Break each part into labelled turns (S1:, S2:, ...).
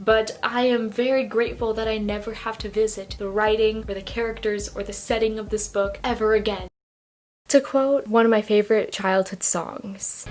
S1: but I am very grateful that I never have to visit the writing or the characters or the setting of this book ever again. To quote one of my favorite childhood songs.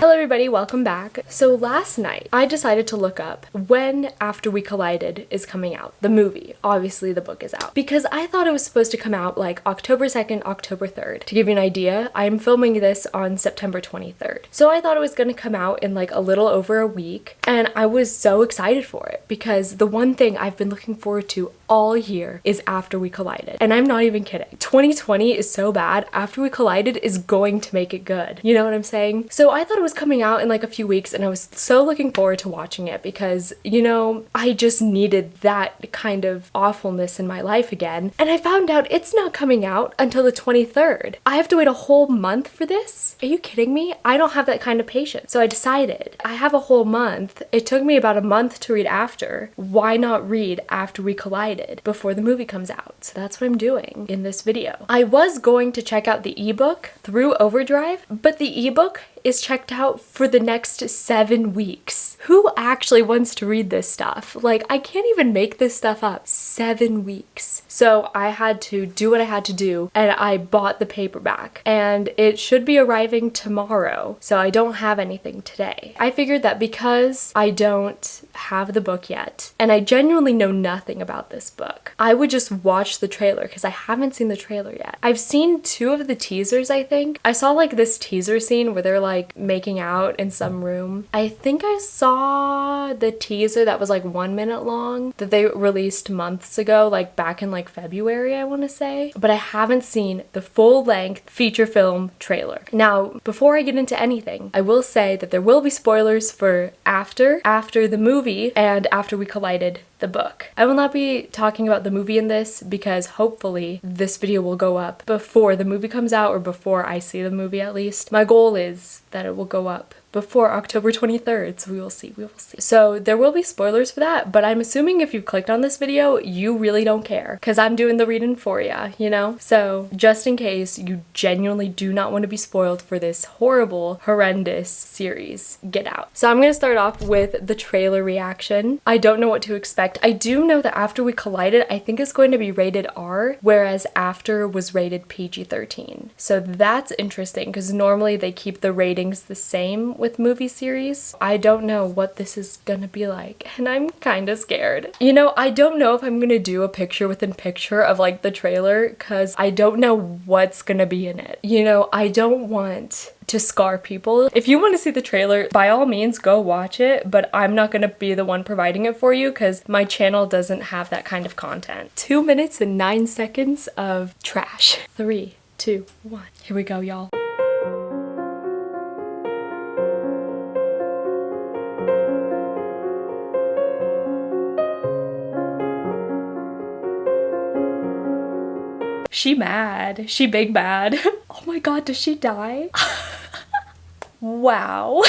S1: Hello everybody, welcome back. So last night, I decided to look up when After We Collided is coming out, the movie. Obviously the book is out. Because I thought it was supposed to come out like October 2nd, October 3rd. To give you an idea, I'm filming this on September 23rd. So I thought it was gonna come out in like a little over a week, and I was so excited for it because the one thing I've been looking forward to all year is After We Collided. And I'm not even kidding. 2020 is so bad, After We Collided is going to make it good. You know what I'm saying? So I thought it was coming out in like a few weeks, and I was so looking forward to watching it because, you know, I just needed that kind of awfulness in my life again. And I found out it's not coming out until the 23rd. I have to wait a whole month for this? Are you kidding me? I don't have that kind of patience. So I decided I have a whole month. It took me about a month to read After. Why not read After We Collided before the movie comes out? So that's what I'm doing in this video. I was going to check out the ebook through Overdrive, but the ebook is checked out for the next 7 weeks. Who actually wants to read this stuff? Like, I can't even make this stuff up. 7 weeks. So I had to do what I had to do, and I bought the paperback, and it should be arriving tomorrow. So I don't have anything today. I figured that because I don't have the book yet, and I genuinely know nothing about this book, I would just watch the trailer because I haven't seen the trailer yet. I've seen 2 of the teasers, I think. I saw like this teaser scene where they're like making out in some room. I think I saw the teaser that was like 1 minute long that they released months ago, like back in like February, I want to say. But I haven't seen the full-length feature film trailer. Now, before I get into anything, I will say that there will be spoilers for After the movie, and After We Collided, the book. I will not be talking about the movie in this because hopefully this video will go up before the movie comes out, or before I see the movie at least. My goal is that it will go up before October 23rd, so we will see. So there will be spoilers for that, but I'm assuming if you clicked on this video, you really don't care because I'm doing the reading for ya, you know? So just in case you genuinely do not want to be spoiled for this horrible, horrendous series, get out. So I'm gonna start off with the trailer reaction. I don't know what to expect. I do know that After We Collided, I think is going to be rated R, whereas After was rated PG-13. So that's interesting because normally they keep the ratings the same with movie series. I don't know what this is gonna be like, and I'm kind of scared. You know, I don't know if I'm gonna do a picture within picture of like the trailer because I don't know what's gonna be in it. You know, I don't want to scar people. If you want to see the trailer, by all means go watch it, but I'm not gonna be the one providing it for you because my channel doesn't have that kind of content. 2 minutes and 9 seconds of trash. 3, 2, 1. Here we go, y'all. She mad. She big mad. Oh my god, does she die? Wow.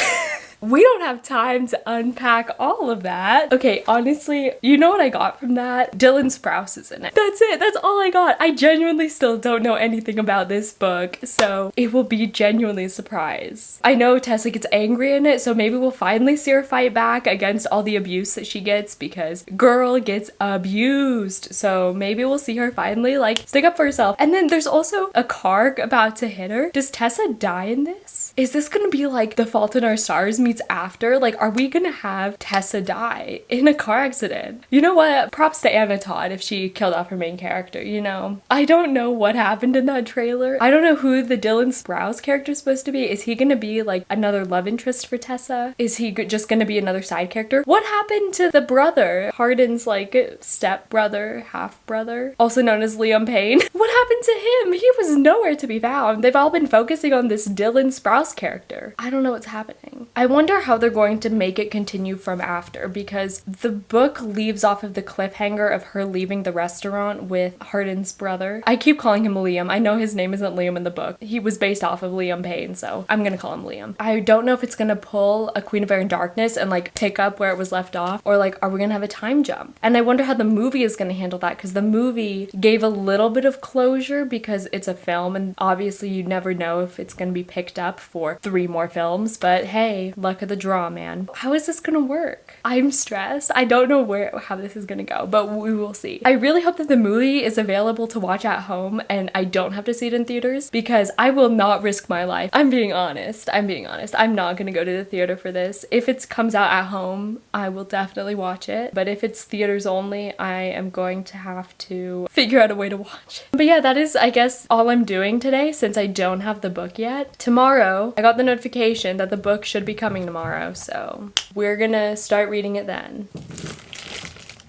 S1: We don't have time to unpack all of that. Okay, honestly, you know what I got from that? Dylan Sprouse is in it. That's it. That's all I got. I genuinely still don't know anything about this book, so it will be genuinely a surprise. I know Tessa gets angry in it, so maybe we'll finally see her fight back against all the abuse that she gets because girl gets abused. So maybe we'll see her finally like stick up for herself. And then there's also a car about to hit her. Does Tessa die in this? Is this gonna be like The Fault in Our Stars meets After? Like, are we gonna have Tessa die in a car accident? You know what? Props to Anna Todd if she killed off her main character, you know? I don't know what happened in that trailer. I don't know who the Dylan Sprouse character is supposed to be. Is he gonna be like another love interest for Tessa? Is he just gonna be another side character? What happened to the brother? Hardin's like step brother, half brother, also known as Liam Payne. What happened to him? He was nowhere to be found. They've all been focusing on this Dylan Sprouse character. I don't know what's happening. I wonder how they're going to make it continue from After, because the book leaves off of the cliffhanger of her leaving the restaurant with Hardin's brother. I keep calling him Liam. I know his name isn't Liam in the book. He was based off of Liam Payne, so I'm gonna call him Liam. I don't know if it's gonna pull a Queen of Air and Darkness and like pick up where it was left off, or like are we gonna have a time jump? And I wonder how the movie is gonna handle that, because the movie gave a little bit of closure because it's a film and obviously you never know if it's gonna be picked up for for 3 more films, but hey, luck of the draw, man. How is this gonna work? I'm stressed. I don't know how this is gonna go, but we will see. I really hope that the movie is available to watch at home and I don't have to see it in theaters, because I will not risk my life. I'm being honest. I'm not gonna go to the theater for this. If it comes out at home, I will definitely watch it, but if it's theaters only, I am going to have to figure out a way to watch it. But yeah, that is, I guess, all I'm doing today since I don't have the book yet. Tomorrow, I got the notification that the book should be coming tomorrow, so we're gonna start reading it then.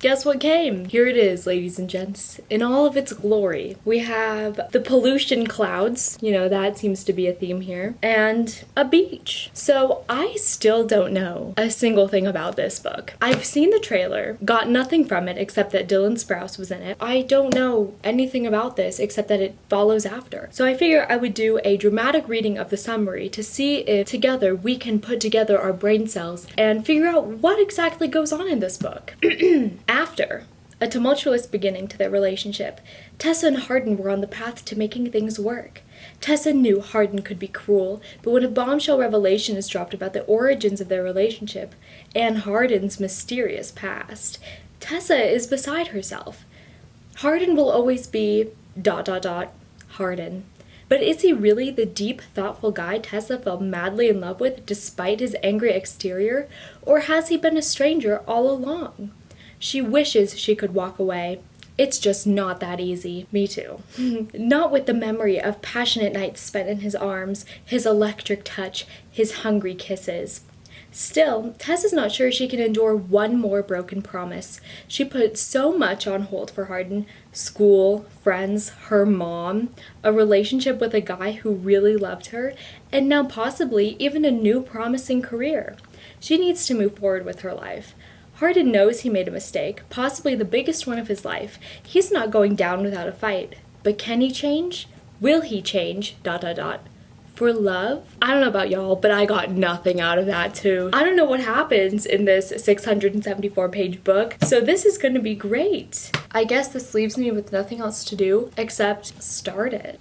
S1: Guess what came? Here it is, ladies and gents, in all of its glory. We have the pollution clouds, you know, that seems to be a theme here, and a beach. So I still don't know a single thing about this book. I've seen the trailer, got nothing from it except that Dylan Sprouse was in it. I don't know anything about this except that it follows after. So I figure I would do a dramatic reading of the summary to see if together we can put together our brain cells and figure out what exactly goes on in this book. After a tumultuous beginning to their relationship, Tessa and Hardin were on the path to making things work. Tessa knew Hardin could be cruel, but when a bombshell revelation is dropped about the origins of their relationship and Hardin's mysterious past, Tessa is beside herself. Hardin will always be ... Hardin. But is he really the deep, thoughtful guy Tessa fell madly in love with despite his angry exterior, or has he been a stranger all along? She wishes she could walk away. It's just not that easy. Me too. Not with the memory of passionate nights spent in his arms, his electric touch, his hungry kisses. Still, Tess is not sure she can endure one more broken promise. She put so much on hold for Hardin: school, friends, her mom, a relationship with a guy who really loved her, and now possibly even a new promising career. She needs to move forward with her life. Hardin knows he made a mistake, possibly the biggest one of his life. He's not going down without a fight. But can he change? Will he change? ... For love? I don't know about y'all, but I got nothing out of that too. I don't know what happens in this 674-page book, so this is gonna be great. I guess this leaves me with nothing else to do except start it.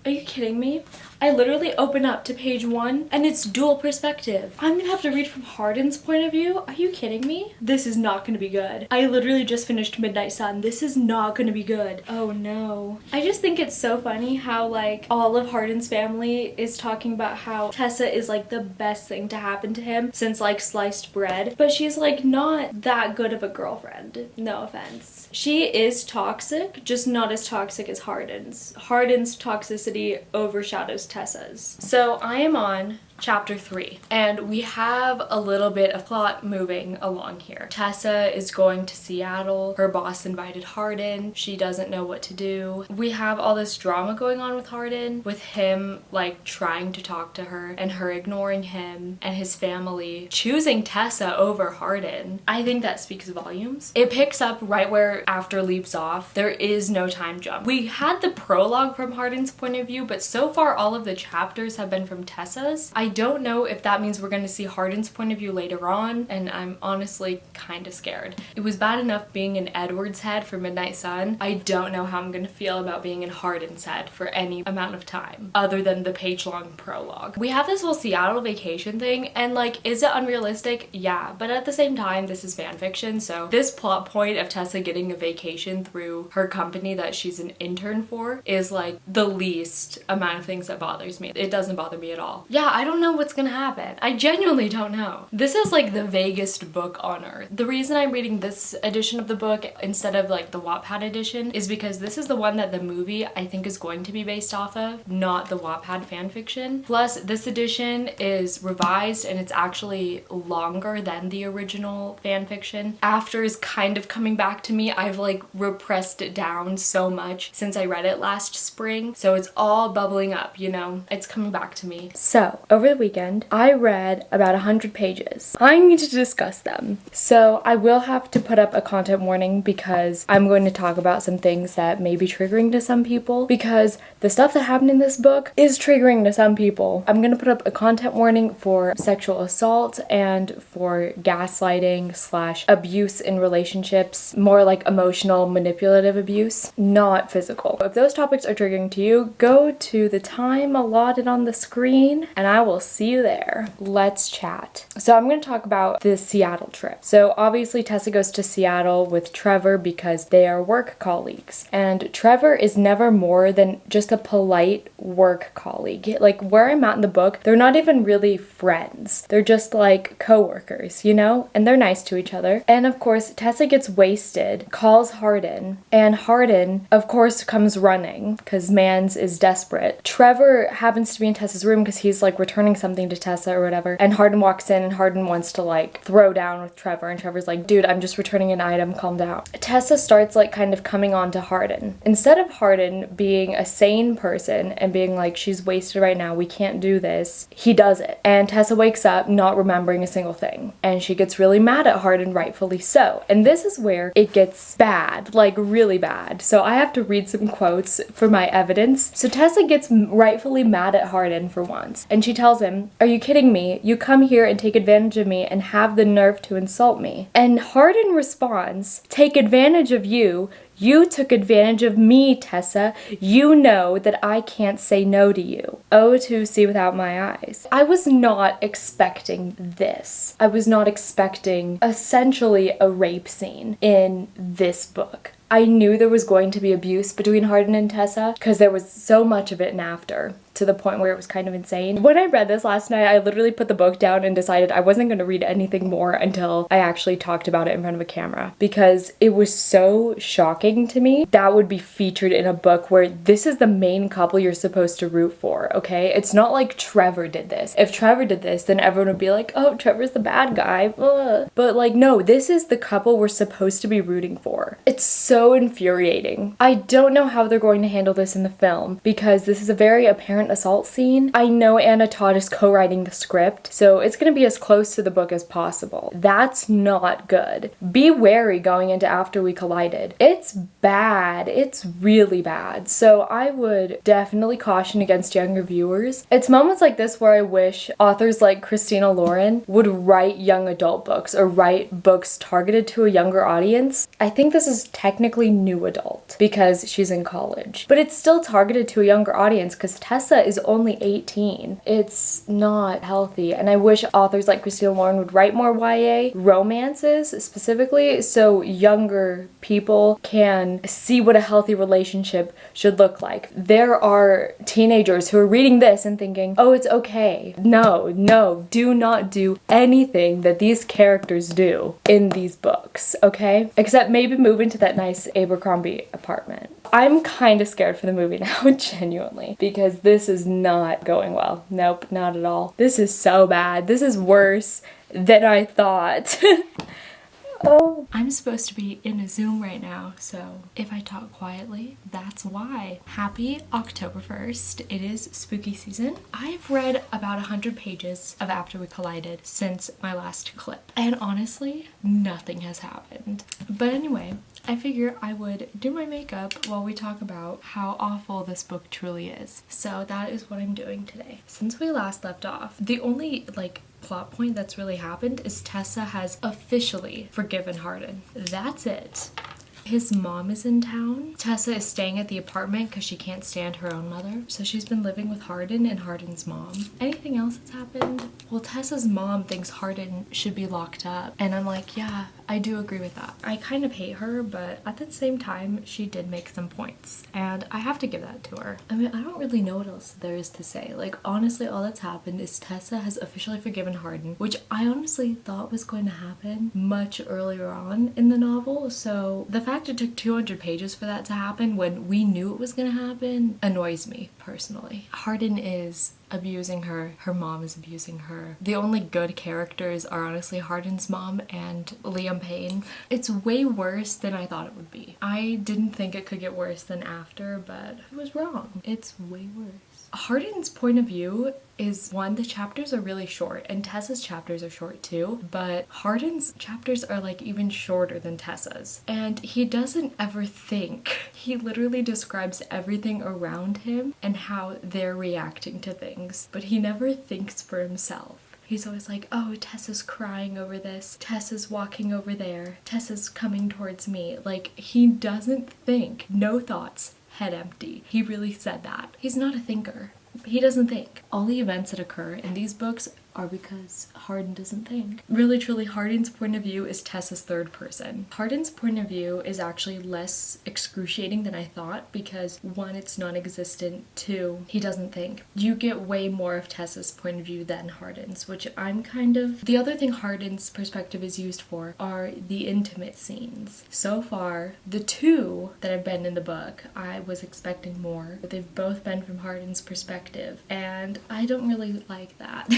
S1: Are you kidding me? I literally open up to page 1 and it's dual perspective. I'm gonna have to read from Hardin's point of view. Are you kidding me? This is not gonna be good. I literally just finished Midnight Sun. This is not gonna be good. Oh no. I just think it's so funny how like all of Hardin's family is talking about how Tessa is like the best thing to happen to him since like sliced bread, but she's like not that good of a girlfriend. No offense. She is toxic, just not as toxic as Hardin's. Hardin's toxicity overshadows Tessa's. So I am on chapter 3 and we have a little bit of plot moving along here. Tessa is going to Seattle. Her boss invited Hardin. She doesn't know what to do. We have all this drama going on with Hardin, with him like trying to talk to her and her ignoring him, and his family choosing Tessa over Hardin. I think that speaks volumes. It picks up right where After leaves off. There is no time jump. We had the prologue from Hardin's point of view, but so far all of the chapters have been from Tessa's. I don't know if that means we're going to see Hardin's point of view later on, and I'm honestly kind of scared. It was bad enough being in Edward's head for Midnight Sun. I don't know how I'm going to feel about being in Hardin's head for any amount of time other than the page-long prologue. We have this whole Seattle vacation thing, and like, is it unrealistic? Yeah, but at the same time, this is fan fiction, so this plot point of Tessa getting a vacation through her company that she's an intern for is like the least amount of things that bothers me. It doesn't bother me at all. Yeah, I don't know what's gonna happen. I genuinely don't know. This is like the vaguest book on earth. The reason I'm reading this edition of the book instead of like the Wattpad edition is because this is the one that the movie I think is going to be based off of, not the Wattpad fanfiction. Plus this edition is revised and it's actually longer than the original fanfiction. After is kind of coming back to me. I've like repressed it down so much since I read it last spring, so it's all bubbling up, you know? It's coming back to me. So over Good weekend. I read about 100 pages. I need to discuss them. So I will have to put up a content warning because I'm going to talk about some things that may be triggering to some people, because the stuff that happened in this book is triggering to some people. I'm gonna put up a content warning for sexual assault and for gaslighting / abuse in relationships, more like emotional manipulative abuse, not physical. If those topics are triggering to you, go to the time allotted on the screen and I will see you there. Let's chat. So I'm going to talk about the Seattle trip. So obviously Tessa goes to Seattle with Trevor because they are work colleagues, and Trevor is never more than just a polite work colleague. Like where I'm at in the book, they're not even really friends. They're just like co-workers, you know? And they're nice to each other. And of course, Tessa gets wasted, calls Hardin, and Hardin, of course, comes running because Mans is desperate. Trevor happens to be in Tessa's room because he's like returning something to Tessa or whatever. And Hardin walks in and Hardin wants to like throw down with Trevor. And Trevor's like, dude, I'm just returning an item, calm down. Tessa starts like kind of coming on to Hardin. Instead of Hardin being a sane person and being like, she's wasted right now, we can't do this, he does it. And Tessa wakes up not remembering a single thing. And she gets really mad at Hardin, rightfully so. And this is where it gets bad, like really bad. So I have to read some quotes for my evidence. So Tessa gets rightfully mad at Hardin for once. And she tells him, are you kidding me? You come here and take advantage of me and have the nerve to insult me. And Hardin responds, take advantage of you? You took advantage of me, Tessa. You know that I can't say no to you. Oh, to see without my eyes. I was not expecting this. I was not expecting essentially a rape scene in this book. I knew there was going to be abuse between Hardin and Tessa because there was so much of it in After, to the point where it was kind of insane. When I read this last night, I literally put the book down and decided I wasn't going to read anything more until I actually talked about it in front of a camera, because it was so shocking to me that would be featured in a book where this is the main couple you're supposed to root for, okay? It's not like Trevor did this. If Trevor did this, then everyone would be like, oh, Trevor's the bad guy. Ugh. But like, no, this is the couple we're supposed to be rooting for. It's so infuriating. I don't know how they're going to handle this in the film because this is a very apparent assault scene. I know Anna Todd is co-writing the script, so it's gonna be as close to the book as possible. That's not good. Be wary going into After We Collided. It's bad. It's really bad. So I would definitely caution against younger viewers. It's moments like this where I wish authors like Christina Lauren would write young adult books or write books targeted to a younger audience. I think this is technically new adult because she's in college, but it's still targeted to a younger audience because Tessa is only 18. It's not healthy, and I wish authors like Christina Lauren would write more YA romances specifically so younger people can see what a healthy relationship should look like. There are teenagers who are reading this and thinking, oh, it's okay. No, do not do anything that these characters do in these books, okay? Except maybe move into that nice Abercrombie apartment. I'm kind of scared for the movie now, genuinely, because this is not going well. Nope, not at all. This is so bad. This is worse than I thought. Oh. I'm supposed to be in a Zoom right now, so if I talk quietly, that's why. Happy October 1st. It is spooky season. I've read about 100 pages of After We Collided since my last clip, and honestly, nothing has happened. But anyway, I figure I would do my makeup while we talk about how awful this book truly is. So that is what I'm doing today. Since we last left off, the only plot point that's really happened is Tessa has officially forgiven Hardin. That's it. His mom is in town. Tessa is staying at the apartment because she can't stand her own mother. So she's been living with Hardin and Hardin's mom. Anything else that's happened? Well, Tessa's mom thinks Hardin should be locked up. And I'm like, yeah, I do agree with that. I kind of hate her, but at the same time, she did make some points. And I have to give that to her. I mean, I don't really know what else there is to say. Like, honestly, all that's happened is Tessa has officially forgiven Hardin, which I honestly thought was going to happen much earlier on in the novel. So the fact it took 200 pages for that to happen when we knew it was going to happen annoys me personally. Hardin is abusing her. Her mom is abusing her. The only good characters are honestly Hardin's mom and Liam Payne. It's way worse than I thought it would be. I didn't think it could get worse than After, but I was wrong. It's way worse. Hardin's point of view is, one, the chapters are really short, and Tessa's chapters are short too, but Hardin's chapters are like even shorter than Tessa's. And he doesn't ever think. He literally describes everything around him and how they're reacting to things, but he never thinks for himself. He's always like, oh, Tessa's crying over this, Tessa's walking over there, Tessa's coming towards me. Like, he doesn't think. No thoughts, head empty. He really said that. He's not a thinker. He doesn't think. All the events that occur in these books are because Hardin doesn't think. Really, truly, Hardin's point of view is Tessa's third person. Hardin's point of view is actually less excruciating than I thought because, one, it's non-existent, two, he doesn't think. You get way more of Tessa's point of view than Hardin's, which I'm kind of... The other thing Hardin's perspective is used for are the intimate scenes. So far, the two that have been in the book, I was expecting more, but they've both been from Hardin's perspective, and I don't really like that.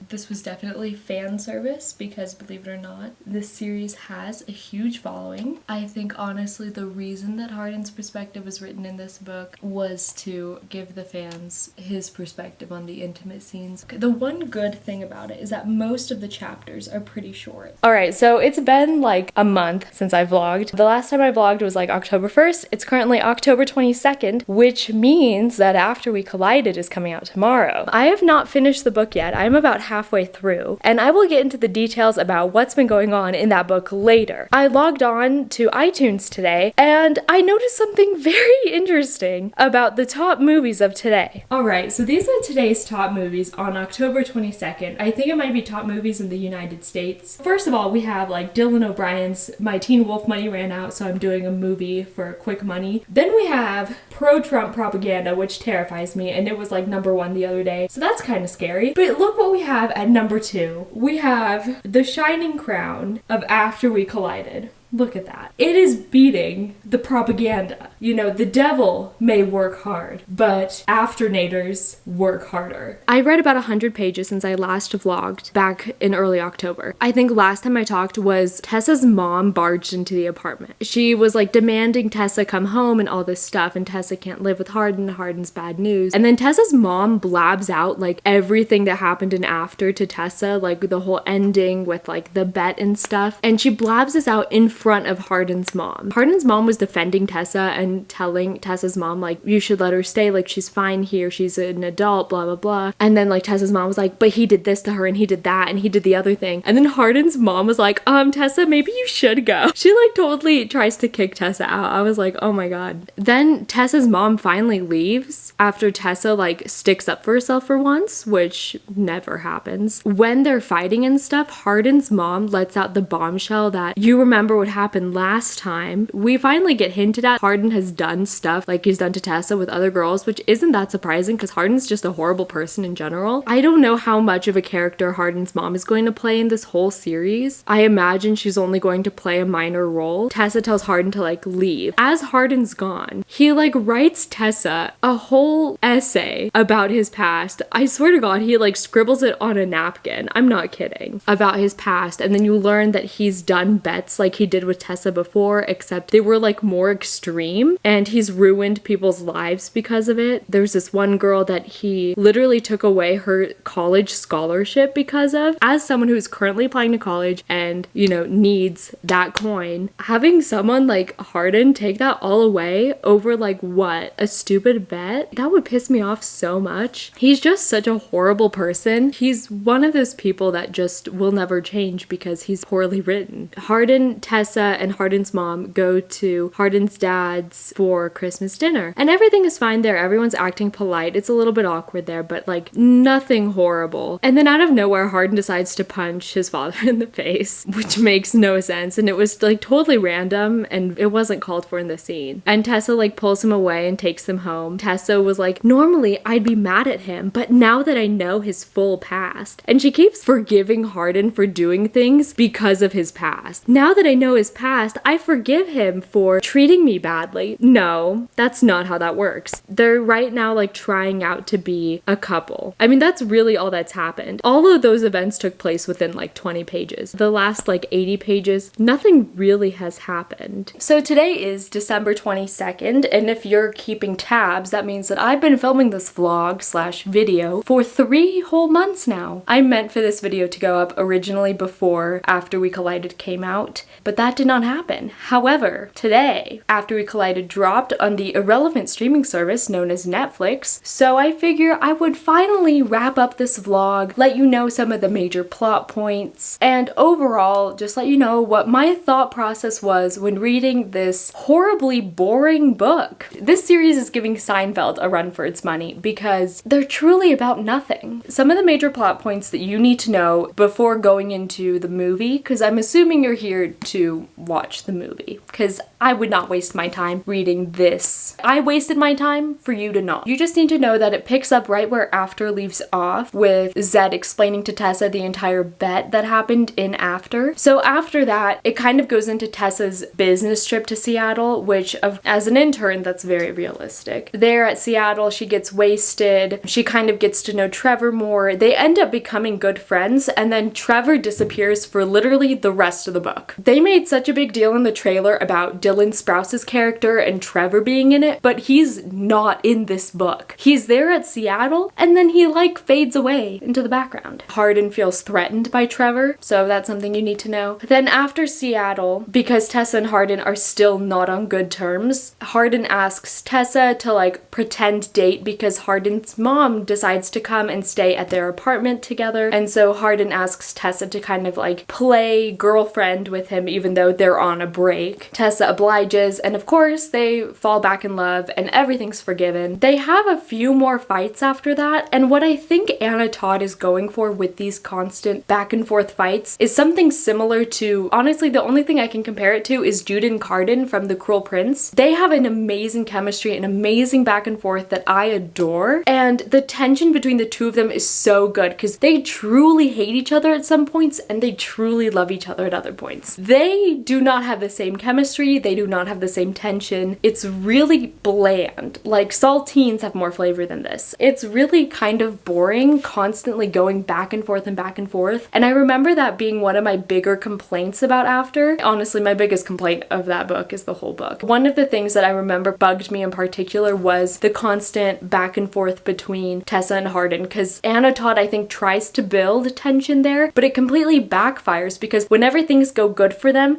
S1: This was definitely fan service because, believe it or not, this series has a huge following. I think honestly the reason that Hardin's perspective was written in this book was to give the fans his perspective on the intimate scenes. The one good thing about it is that most of the chapters are pretty short. Alright, so it's been like a month since I vlogged. The last time I vlogged was like October 1st. It's currently October 22nd, which means that After We Collided is coming out tomorrow. I have not finished the book yet. I'm about halfway through, and I will get into the details about what's been going on in that book later. I logged on to iTunes today, and I noticed something very interesting about the top movies of today. Alright, so these are today's top movies on October 22nd. I think it might be top movies in the United States. First of all, we have like Dylan O'Brien's My Teen Wolf money ran out, so I'm doing a movie for quick money. Then we have pro-Trump propaganda, which terrifies me, and it was like #1 the other day, so that's kind of scary. But look what we have at #2. We have The Shining Crown of After We Collided. Look at that. It is beating the propaganda. You know, the devil may work hard, but afternators work harder. I read about 100 pages since I last vlogged back in early October. I think last time I talked was Tessa's mom barged into the apartment. She was like demanding Tessa come home and all this stuff, and Tessa can't live with Hardin, Hardin's bad news. And then Tessa's mom blabs out like everything that happened in After to Tessa, like the whole ending with like the bet and stuff. And she blabs this out in front of Hardin's mom. Hardin's mom was defending Tessa and telling Tessa's mom like, you should let her stay, like she's fine here, she's an adult, blah blah blah. And then like Tessa's mom was like, but he did this to her and he did that and he did the other thing. And then Hardin's mom was like, Tessa, maybe you should go. She like totally tries to kick Tessa out. I was like, oh my god. Then Tessa's mom finally leaves after Tessa like sticks up for herself for once, which never happens. When they're fighting and stuff, Hardin's mom lets out the bombshell that, you remember what happened last time. We finally get hinted at Hardin has done stuff like he's done to Tessa with other girls, which isn't that surprising because Hardin's just a horrible person in general. I don't know how much of a character Hardin's mom is going to play in this whole series. I imagine she's only going to play a minor role. Tessa tells Hardin to like leave. As Hardin's gone, he like writes Tessa a whole essay about his past. I swear to god, he like scribbles it on a napkin. I'm not kidding. About his past, and then you learn that he's done bets like he did with Tessa before, except they were like more extreme, and he's ruined people's lives because of it. There's this one girl that he literally took away her college scholarship because of. As someone who's currently applying to college and, you know, needs that coin, having someone like Hardin take that all away over like what? A stupid bet? That would piss me off so much. He's just such a horrible person. He's one of those people that just will never change because he's poorly written. Hardin, Tessa, and Hardin's mom go to Hardin's dad's for Christmas dinner, and everything is fine there. Everyone's acting polite. It's a little bit awkward there, but like nothing horrible. And then out of nowhere, Hardin decides to punch his father in the face, which makes no sense, and it was like totally random, and it wasn't called for in the scene. And Tessa like pulls him away and takes him home. Tessa was like, normally I'd be mad at him, but now that I know his full past, and she keeps forgiving Hardin for doing things because of his past. Now that I know know his past, I forgive him for treating me badly. No, that's not how that works. They're right now like trying out to be a couple. I mean, that's really all that's happened. All of those events took place within like 20 pages. The last like 80 pages, nothing really has happened. So today is December 22nd, and if you're keeping tabs, that means that I've been filming this vlog slash video for 3 whole months now. I meant for this video to go up originally before After We Collided came out, but that did not happen. However, today, After We Collided dropped on the irrelevant streaming service known as Netflix, so I figure I would finally wrap up this vlog, let you know some of the major plot points, and overall just let you know what my thought process was when reading this horribly boring book. This series is giving Seinfeld a run for its money because they're truly about nothing. Some of the major plot points that you need to know before going into the movie, because I'm assuming you're here to watch the movie, because I would not waste my time reading this. I wasted my time for you to not. You just need to know that it picks up right where After leaves off, with Zed explaining to Tessa the entire bet that happened in After. So after that, it kind of goes into Tessa's business trip to Seattle, which as an intern, that's very realistic. There at Seattle, she gets wasted. She kind of gets to know Trevor more. They end up becoming good friends, and then Trevor disappears for literally the rest of the book. They made such a big deal in the trailer about Dylan Sprouse's character and Trevor being in it, but he's not in this book. He's there at Seattle, and then he like fades away into the background. Hardin feels threatened by Trevor, so that's something you need to know. Then after Seattle, because Tessa and Hardin are still not on good terms, Hardin asks Tessa to like pretend date because Hardin's mom decides to come and stay at their apartment together, and so Hardin asks Tessa to kind of like play girlfriend with him even though they're on a break. Tessa obliges, and of course they fall back in love and everything's forgiven. They have a few more fights after that, and what I think Anna Todd is going for with these constant back and forth fights is something similar to, honestly, the only thing I can compare it to is Jude and Carden from The Cruel Prince. They have an amazing chemistry, an amazing back and forth that I adore, and the tension between the two of them is so good because they truly hate each other at some points and they truly love each other at other points. They do not have the same chemistry, they do not have the same tension. It's really bland. Like, saltines have more flavor than this. It's really kind of boring, constantly going back and forth and back and forth. And I remember that being one of my bigger complaints about After. Honestly, my biggest complaint of that book is the whole book. One of the things that I remember bugged me in particular was the constant back and forth between Tessa and Hardin, because Anna Todd, I think, tries to build tension there, but it completely backfires because whenever things go good for them,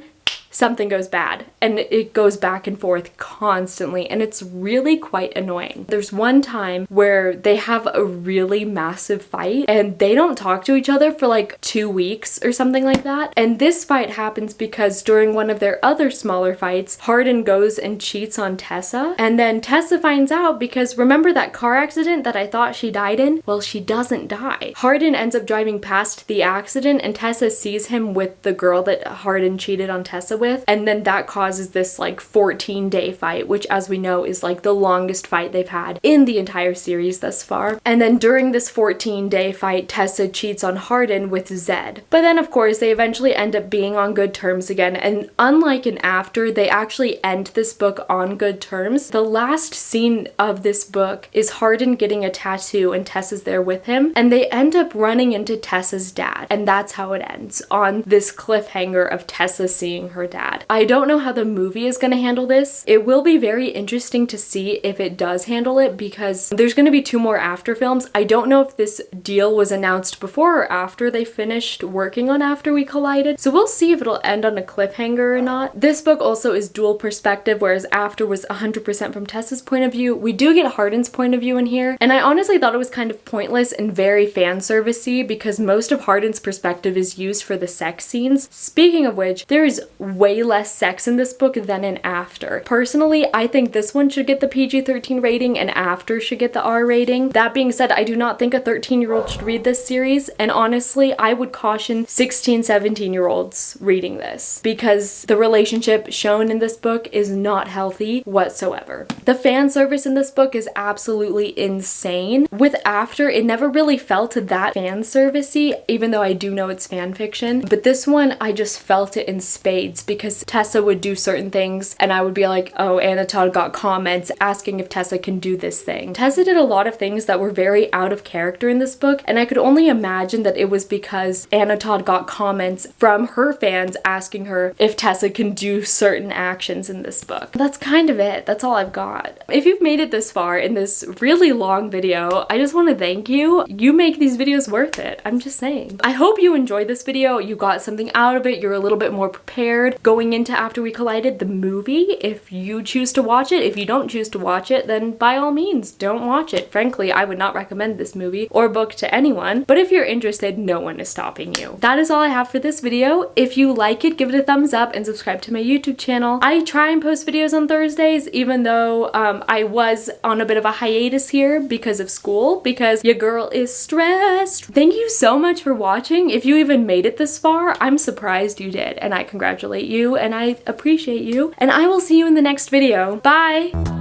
S1: something goes bad, and it goes back and forth constantly, and it's really quite annoying. There's one time where they have a really massive fight and they don't talk to each other for like 2 weeks or something like that, and this fight happens because during one of their other smaller fights, Hardin goes and cheats on Tessa, and then Tessa finds out because remember that car accident that I thought she died in? Well, she doesn't die. Hardin ends up driving past the accident and Tessa sees him with the girl that Hardin cheated on Tessa with, and then that causes this like 14-day fight, which as we know is like the longest fight they've had in the entire series thus far. And then during this 14-day fight, Tessa cheats on Hardin with Zed. But then of course they eventually end up being on good terms again, and unlike in After, they actually end this book on good terms. The last scene of this book is Hardin getting a tattoo and Tessa's there with him, and they end up running into Tessa's dad, and that's how it ends, on this cliffhanger of Tessa seeing her dad. I don't know how the movie is going to handle this. It will be very interesting to see if it does handle it because there's going to be 2 more After films. I don't know if this deal was announced before or after they finished working on After We Collided, so we'll see if it'll end on a cliffhanger or not. This book also is dual perspective, whereas After was 100% from Tessa's point of view. We do get Hardin's point of view in here, and I honestly thought it was kind of pointless and very fan servicey because most of Hardin's perspective is used for the sex scenes. Speaking of which, there is way less sex in this book than in After. Personally, I think this one should get the PG-13 rating and After should get the R rating. That being said, I do not think a 13-year-old should read this series, and honestly, I would caution 16, 17-year-olds reading this because the relationship shown in this book is not healthy whatsoever. The fan service in this book is absolutely insane. With After, it never really felt that fan servicey, even though I do know it's fan fiction, but this one, I just felt it in spades because Tessa would do certain things and I would be like, oh, Anna Todd got comments asking if Tessa can do this thing. Tessa did a lot of things that were very out of character in this book, and I could only imagine that it was because Anna Todd got comments from her fans asking her if Tessa can do certain actions in this book. That's kind of it. That's all I've got. If you've made it this far in this really long video, I just want to thank you. You make these videos worth it. I'm just saying. I hope you enjoyed this video. You got something out of it. You're a little bit more prepared going into After We Collided, the movie, if you choose to watch it. If you don't choose to watch it, then by all means, don't watch it. Frankly, I would not recommend this movie or book to anyone, but if you're interested, no one is stopping you. That is all I have for this video. If you like it, give it a thumbs up and subscribe to my YouTube channel. I try and post videos on Thursdays, even though I was on a bit of a hiatus here because of school, because your girl is stressed. Thank you so much for watching. If you even made it this far, I'm surprised you did, and I congratulate you and I appreciate you, and I will see you in the next video. Bye!